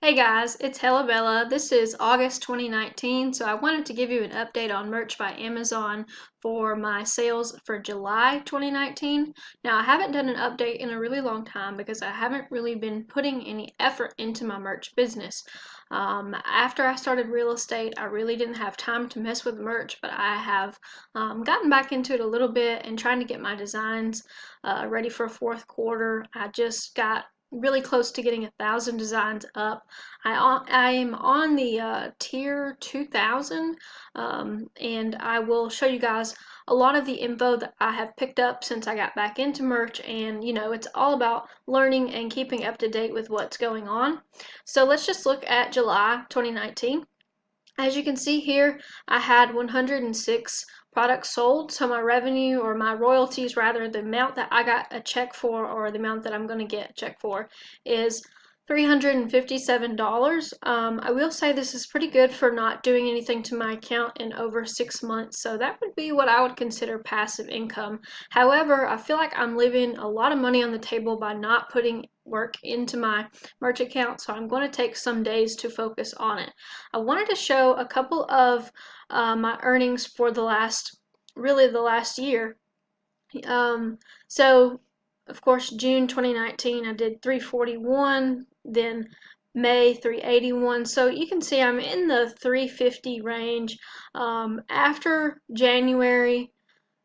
Hey guys, it's Hella Bella. This is August 2019, so I wanted to give you an update on Merch by Amazon for my sales for July 2019. Now, I haven't done an update in a really long time because I haven't really been putting any effort into my merch business. After I started real estate, I really didn't have time to mess with merch, but I have gotten back into it a little bit and trying to get my designs ready for fourth quarter. I just got really close to getting 1,000 designs up. I'm on the tier 2000, and I will show you guys a lot of the info that I have picked up since I got back into merch. And it's all about learning and keeping up to date with what's going on. So let's just look at July 2019. As you can see here, I had 106 products sold. So my revenue, or my royalties rather, the amount that I got a check for, or the amount that I'm going to get a check for, is $357. I will say this is pretty good for not doing anything to my account in over 6 months. So that would be what I would consider passive income. However, I feel like I'm leaving a lot of money on the table by not putting work into my merch account. So I'm going to take some days to focus on it. I wanted to show a couple of my earnings for the last year. Um, so, of course, June 2019, I did 341, then May 381. So you can see I'm in the 350 range. After January,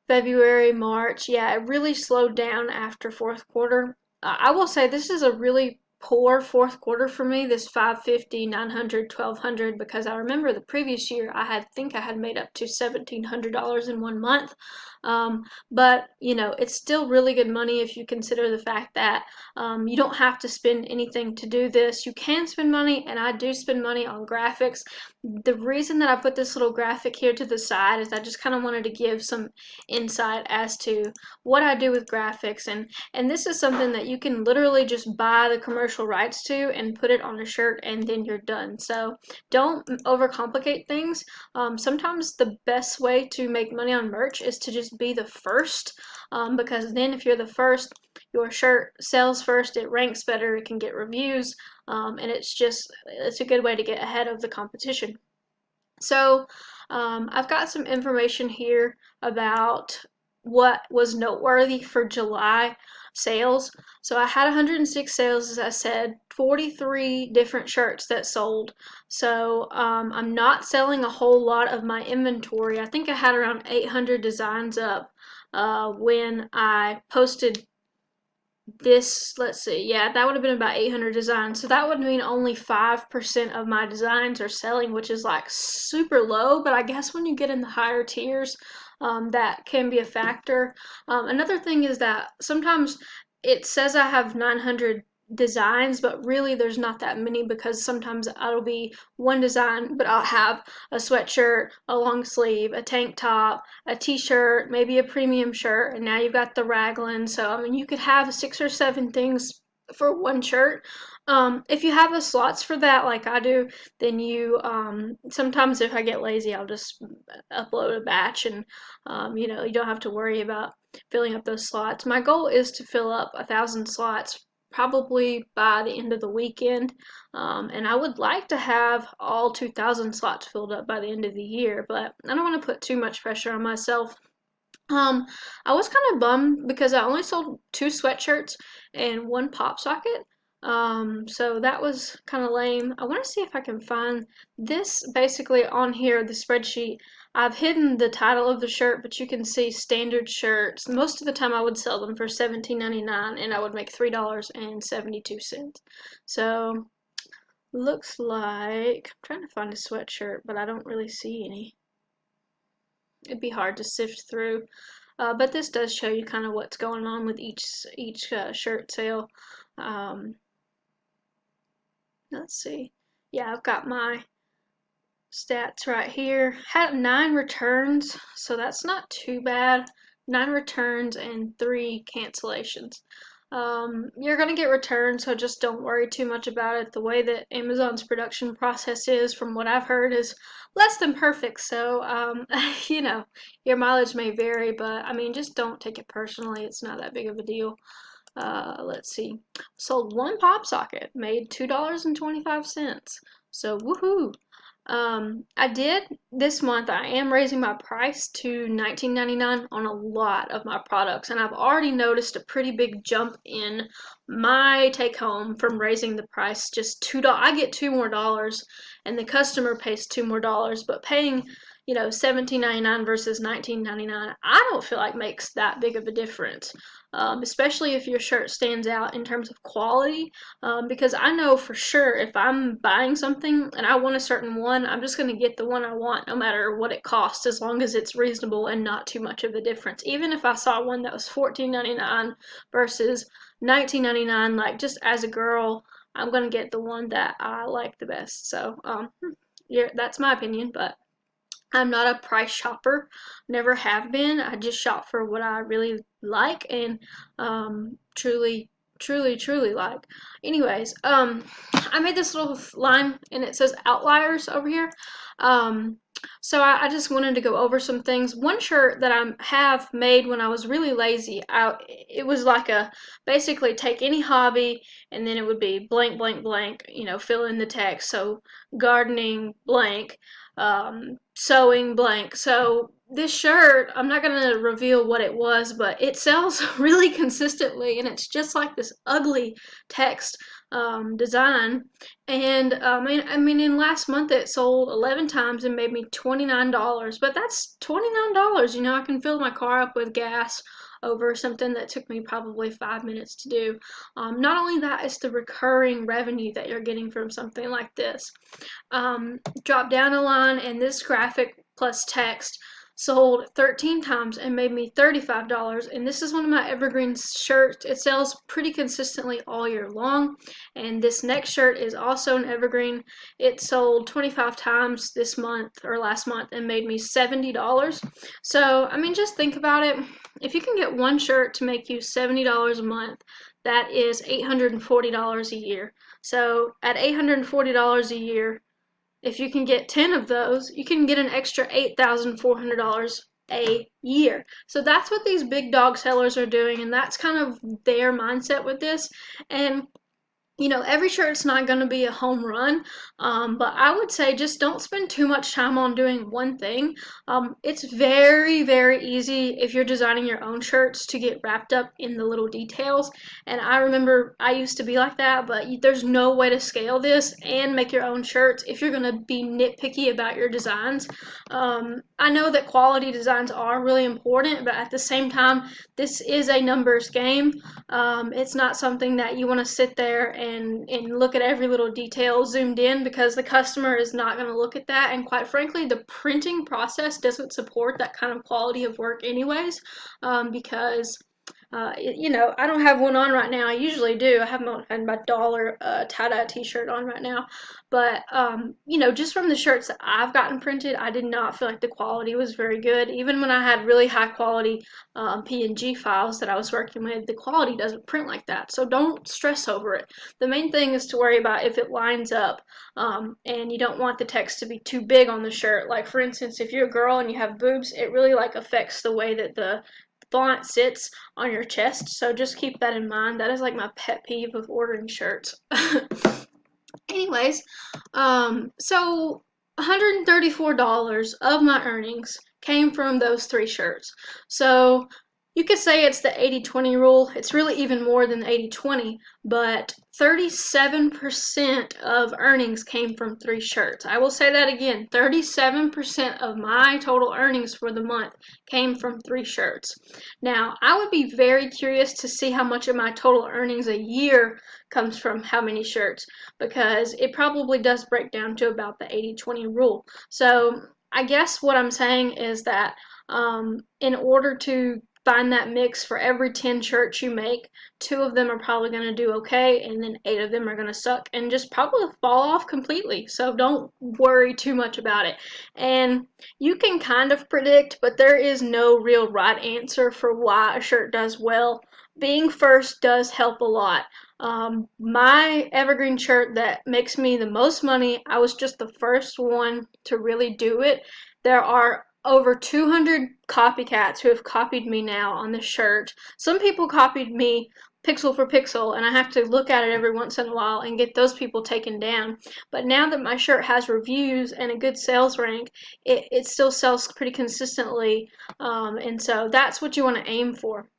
February, March, yeah, it really slowed down after fourth quarter. I will say this is a really poor fourth quarter for me, this 550, 900, 1200, because I remember the previous year I think I had made up to $1,700 in 1 month. But it's still really good money if you consider the fact that you don't have to spend anything to do this. You can spend money, and I do spend money on graphics. The reason that I put this little graphic here to the side is I just kind of wanted to give some insight as to what I do with graphics, and this is something that you can literally just buy the commercial rights to and put it on a shirt, and then you're done. So don't overcomplicate things. Sometimes the best way to make money on merch is to just be the first, because then if you're the first, your shirt sells first, it ranks better, it can get reviews, and it's a good way to get ahead of the competition. So I've got some information here about what was noteworthy for July sales. So I had 106 sales, as I said, 43 different shirts that sold. So I'm not selling a whole lot of my inventory. I think I had around 800 designs up when I posted this. Let's see, yeah, that would have been about 800 designs. So that would mean only 5% of my designs are selling, which is like super low. But I guess when you get in the higher tiers, that can be a factor. Another thing is that sometimes it says I have 900 designs, but really there's not that many, because sometimes it'll be one design, but I'll have a sweatshirt, a long sleeve, a tank top, a t-shirt, maybe a premium shirt, and now you've got the raglan. So I mean, you could have 6 or 7 things for one shirt. If you have the slots for that, like I do, then sometimes if I get lazy, I'll just upload a batch, and you don't have to worry about filling up those slots. My goal is to fill up 1,000 slots probably by the end of the weekend. And I would like to have all 2,000 slots filled up by the end of the year, but I don't want to put too much pressure on myself. Um, I was kind of bummed because I only sold 2 sweatshirts and 1 pop socket. So that was kind of lame. I want to see if I can find this basically on here, the spreadsheet. I've hidden the title of the shirt, but you can see standard shirts. Most of the time I would sell them for $17.99, and I would make $3.72. So looks like I'm trying to find a sweatshirt, but I don't really see any. It'd be hard to sift through. But this does show you kind of what's going on with each shirt sale. Um, let's see. Yeah, I've got my stats right here. Had 9 returns, so that's not too bad. 9 returns and 3 cancellations. You're gonna get returns, so just don't worry too much about it. The way that Amazon's production process is, from what I've heard, is less than perfect. So, your mileage may vary, but I mean, just don't take it personally. It's not that big of a deal. Let's see, sold one pop socket, made $2.25. So woohoo! I did this month. I am raising my price to $19.99 on a lot of my products, and I've already noticed a pretty big jump in my take home from raising the price. Just $2. I get $2 more, and the customer pays $2 more. But paying, $17.99 versus $19.99, I don't feel like makes that big of a difference. Especially if your shirt stands out in terms of quality, because I know for sure if I'm buying something and I want a certain one, I'm just going to get the one I want no matter what it costs, as long as it's reasonable and not too much of a difference. Even if I saw one that was $14.99 versus $19.99, like just as a girl, I'm going to get the one that I like the best. So, yeah, that's my opinion, but I'm not a price shopper, never have been. I just shop for what I really like and truly, truly, truly like. Anyways, I made this little line and it says Outliers over here. Um, so I just wanted to go over some things. One shirt that I have made when I was really lazy, it was like basically take any hobby and then it would be blank, blank, blank, fill in the text. So gardening, blank, sewing blank. So this shirt, I'm not going to reveal what it was, but it sells really consistently, and it's just like this ugly text design. And I mean, in last month it sold 11 times and made me $29. But that's $29. I can fill my car up with gas over something that took me probably 5 minutes to do. Not only that, it's the recurring revenue that you're getting from something like this. Drop down a line, and this graphic plus text sold 13 times and made me $35. And this is one of my evergreen shirts. It sells pretty consistently all year long. And this next shirt is also an evergreen. It sold 25 times this month or last month and made me $70. So, I mean, just think about it. If you can get one shirt to make you $70 a month, that is $840 a year. So, at $840 a year, if you can get 10 of those, you can get an extra $8,400 a year. So that's what these big dog sellers are doing, and that's kind of their mindset with this. And every shirt's not going to be a home run, but I would say just don't spend too much time on doing one thing. It's very, very easy if you're designing your own shirts to get wrapped up in the little details. And I remember I used to be like that, but there's no way to scale this and make your own shirts if you're going to be nitpicky about your designs. I know that quality designs are really important, but at the same time, this is a numbers game. It's not something that you want to sit there and look at every little detail zoomed in, because the customer is not going to look at that. And quite frankly, the printing process doesn't support that kind of quality of work anyways, because I don't have one on right now. I usually do. I have my dollar tie-dye t-shirt on right now. But, just from the shirts that I've gotten printed, I did not feel like the quality was very good. Even when I had really high quality PNG files that I was working with, the quality doesn't print like that. So don't stress over it. The main thing is to worry about if it lines up, and you don't want the text to be too big on the shirt. Like, for instance, if you're a girl and you have boobs, it really affects the way that the font sits on your chest. So just keep that in mind. That is my pet peeve of ordering shirts. Anyways, so $134 of my earnings came from those three shirts. So you could say it's the 80-20 rule. It's really even more than the 80-20, but 37% of earnings came from three shirts. I will say that again. 37% of my total earnings for the month came from three shirts. Now, I would be very curious to see how much of my total earnings a year comes from how many shirts, because it probably does break down to about the 80-20 rule. So I guess what I'm saying is that in order to find that mix, for every 10 shirts you make, 2 of them are probably going to do okay, and then 8 of them are going to suck and just probably fall off completely. So don't worry too much about it. And you can kind of predict, but there is no real right answer for why a shirt does well. Being first does help a lot. My evergreen shirt that makes me the most money, I was just the first one to really do it. There are over 200 copycats who have copied me now on the shirt. Some people copied me pixel for pixel, and I have to look at it every once in a while and get those people taken down. But now that my shirt has reviews and a good sales rank, it still sells pretty consistently, and so that's what you want to aim for.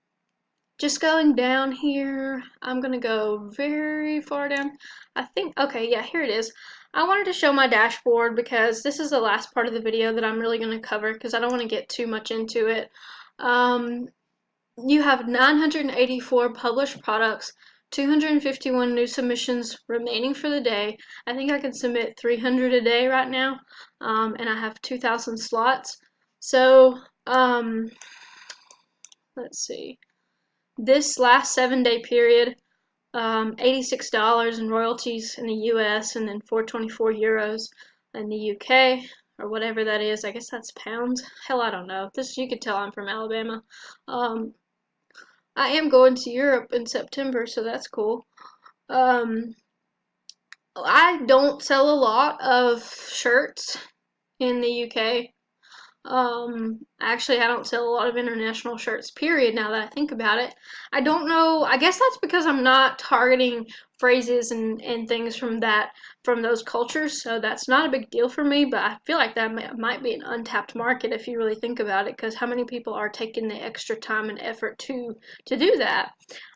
Just going down here, I'm gonna go very far down. I think, okay, yeah, here it is. I wanted to show my dashboard because this is the last part of the video that I'm really gonna cover because I don't want to get too much into it. You have 984 published products, 251 new submissions remaining for the day. I think I can submit 300 a day right now, and I have 2,000 slots. So, let's see. This last 7-day period, $86 in royalties in the US and then 424 euros in the UK or whatever that is. I guess that's pounds. Hell, I don't know. This, you could tell I'm from Alabama. I am going to Europe in September, so that's cool. I don't sell a lot of shirts in the UK. Actually, I don't sell a lot of international shirts, period, now that I think about it. I don't know, I guess that's because I'm not targeting phrases and things from those cultures, so that's not a big deal for me, but I feel like that might be an untapped market if you really think about it, because how many people are taking the extra time and effort to do that?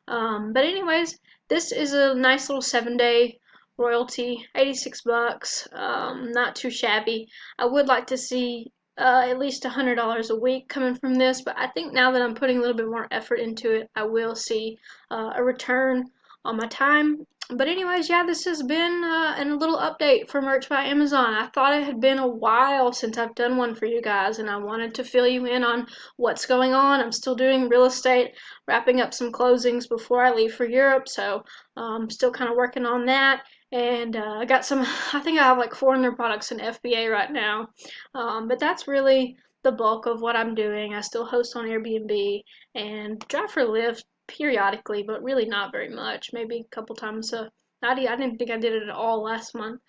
But anyways, this is a nice little 7-day royalty, 86 bucks, not too shabby. I would like to see at least $100 a week coming from this, but I think now that I'm putting a little bit more effort into it, I will see a return on my time. But anyways, yeah, this has been a little update for Merch by Amazon. I thought it had been a while since I've done one for you guys, and I wanted to fill you in on what's going on. I'm still doing real estate, wrapping up some closings before I leave for Europe, so I'm still kind of working on that. And I got some, I think I have like 400 products in FBA right now. But that's really the bulk of what I'm doing. I still host on Airbnb and drive for Lyft periodically, but really not very much. Maybe a couple times I didn't think I did it at all last month.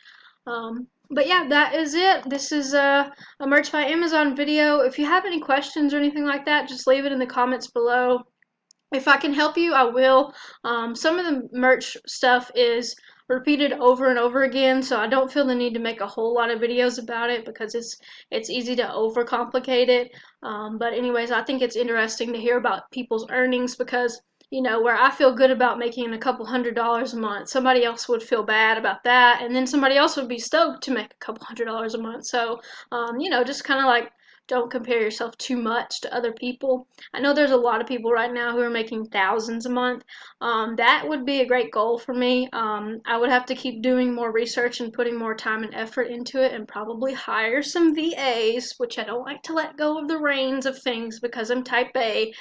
But yeah, that is it. This is a Merch by Amazon video. If you have any questions or anything like that, just leave it in the comments below. If I can help you, I will. Some of the merch stuff is repeated over and over again, so I don't feel the need to make a whole lot of videos about it because it's easy to overcomplicate it. But anyways, I think it's interesting to hear about people's earnings because, you know, where I feel good about making a couple $100s a month, somebody else would feel bad about that, and then somebody else would be stoked to make a couple $100s a month. So, you know, just kind of like don't compare yourself too much to other people. I know there's a lot of people right now who are making thousands a month. That would be a great goal for me. I would have to keep doing more research and putting more time and effort into it and probably hire some VAs, which I don't like to let go of the reins of things because I'm type A.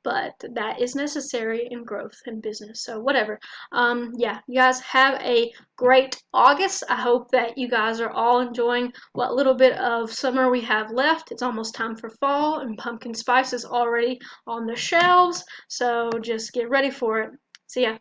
But that is necessary in growth and business. So whatever. Yeah, you guys have a great August. I hope that you guys are all enjoying what little bit of summer we have left. It's almost time for fall, and pumpkin spice is already on the shelves. So just get ready for it. See ya.